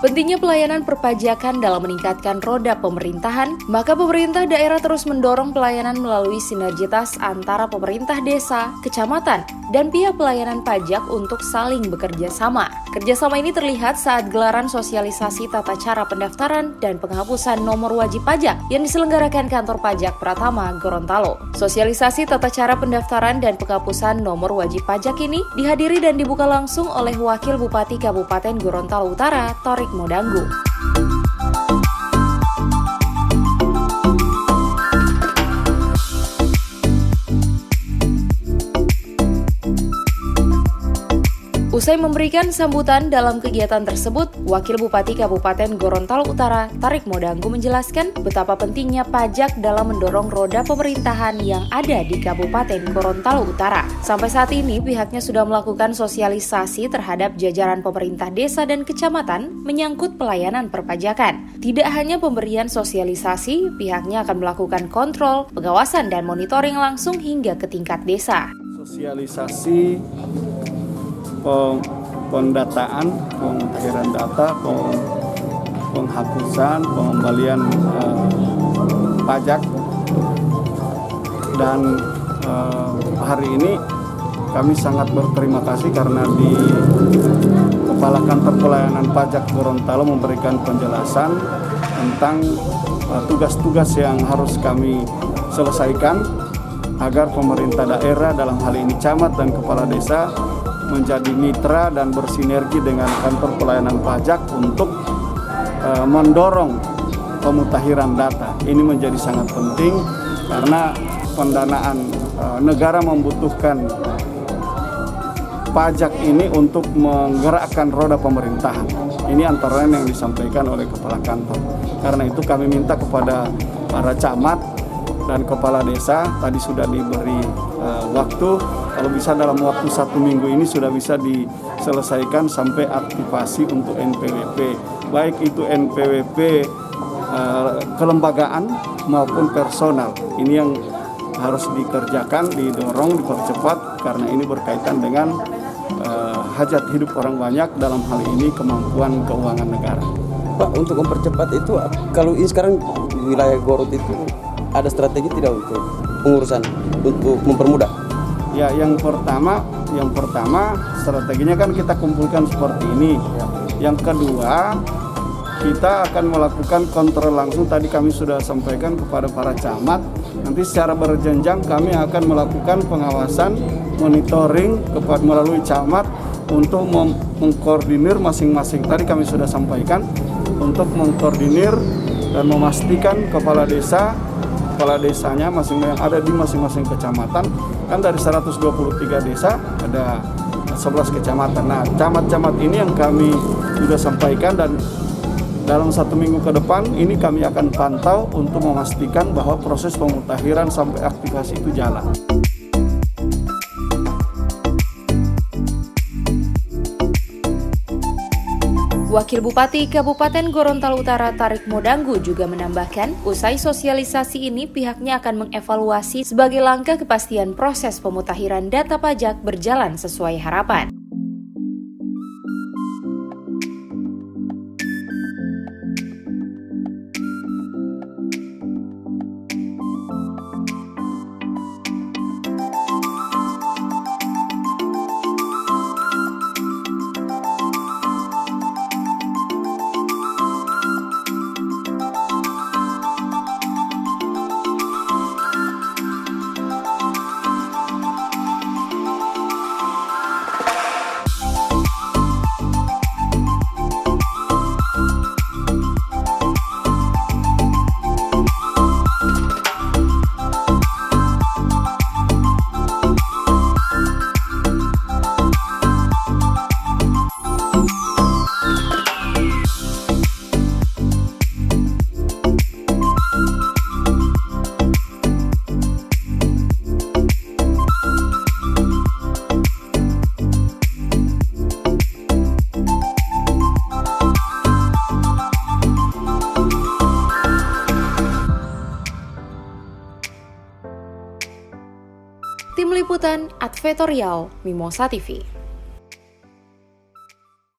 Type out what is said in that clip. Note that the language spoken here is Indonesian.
Pentingnya pelayanan perpajakan dalam meningkatkan roda pemerintahan, maka pemerintah daerah terus mendorong pelayanan melalui sinergitas antara pemerintah desa, kecamatan, dan pihak pelayanan pajak untuk saling bekerja sama. Kerjasama ini terlihat saat gelaran sosialisasi tata cara pendaftaran dan penghapusan nomor wajib pajak yang diselenggarakan Kantor Pajak Pratama, Gorontalo. Sosialisasi tata cara pendaftaran dan penghapusan nomor wajib pajak ini dihadiri dan dibuka langsung oleh Wakil Bupati Kabupaten Gorontalo Utara, Torik Modanggu. Usai memberikan sambutan dalam kegiatan tersebut, Wakil Bupati Kabupaten Gorontalo Utara, Torik Modanggu menjelaskan betapa pentingnya pajak dalam mendorong roda pemerintahan yang ada di Kabupaten Gorontalo Utara. Sampai saat ini, pihaknya sudah melakukan sosialisasi terhadap jajaran pemerintah desa dan kecamatan menyangkut pelayanan perpajakan. Tidak hanya pemberian sosialisasi, pihaknya akan melakukan kontrol, pengawasan, dan monitoring langsung hingga ke tingkat desa. Sosialisasi pendataan, pemutahiran data, penghapusan, pengembalian pajak, dan hari ini kami sangat berterima kasih karena di Kepala Kantor Pelayanan Pajak Gorontalo memberikan penjelasan tentang tugas-tugas yang harus kami selesaikan agar pemerintah daerah, dalam hal ini camat dan kepala desa, menjadi mitra dan bersinergi dengan Kantor Pelayanan Pajak untuk mendorong pemutakhiran data. Ini menjadi sangat penting karena pendanaan negara membutuhkan pajak ini untuk menggerakkan roda pemerintahan. Ini antara lain yang disampaikan oleh Kepala Kantor. Karena itu kami minta kepada para camat dan kepala desa, tadi sudah diberi waktu, kalau bisa dalam waktu 1 minggu ini sudah bisa diselesaikan sampai aktivasi untuk NPWP, baik itu NPWP kelembagaan maupun personal. Ini yang harus dikerjakan, didorong, dipercepat karena ini berkaitan dengan hajat hidup orang banyak, dalam hal ini kemampuan keuangan negara. Pak, untuk mempercepat itu, kalau ini sekarang wilayah Gorot itu ada strategi tidak untuk pengurusan, untuk mempermudah? Ya, yang pertama strateginya kan kita kumpulkan seperti ini. Yang kedua, kita akan melakukan kontrol langsung. Tadi kami sudah sampaikan kepada para camat. Nanti secara berjenjang kami akan melakukan pengawasan, monitoring melalui camat untuk mengkoordinir masing-masing. Tadi kami sudah sampaikan untuk mengkoordinir dan memastikan kepala desanya yang ada di masing-masing kecamatan. Kan dari 123 desa ada 11 kecamatan. Nah, camat-camat ini yang kami sudah sampaikan, dan dalam 1 minggu ke depan ini kami akan pantau untuk memastikan bahwa proses pemutakhiran sampai aktivasi itu jalan. Wakil Bupati Kabupaten Gorontalo Utara Torik Modanggu juga menambahkan, usai sosialisasi ini pihaknya akan mengevaluasi sebagai langkah kepastian proses pemutakhiran data pajak berjalan sesuai harapan. Tim Liputan Advertorial Mimosa TV.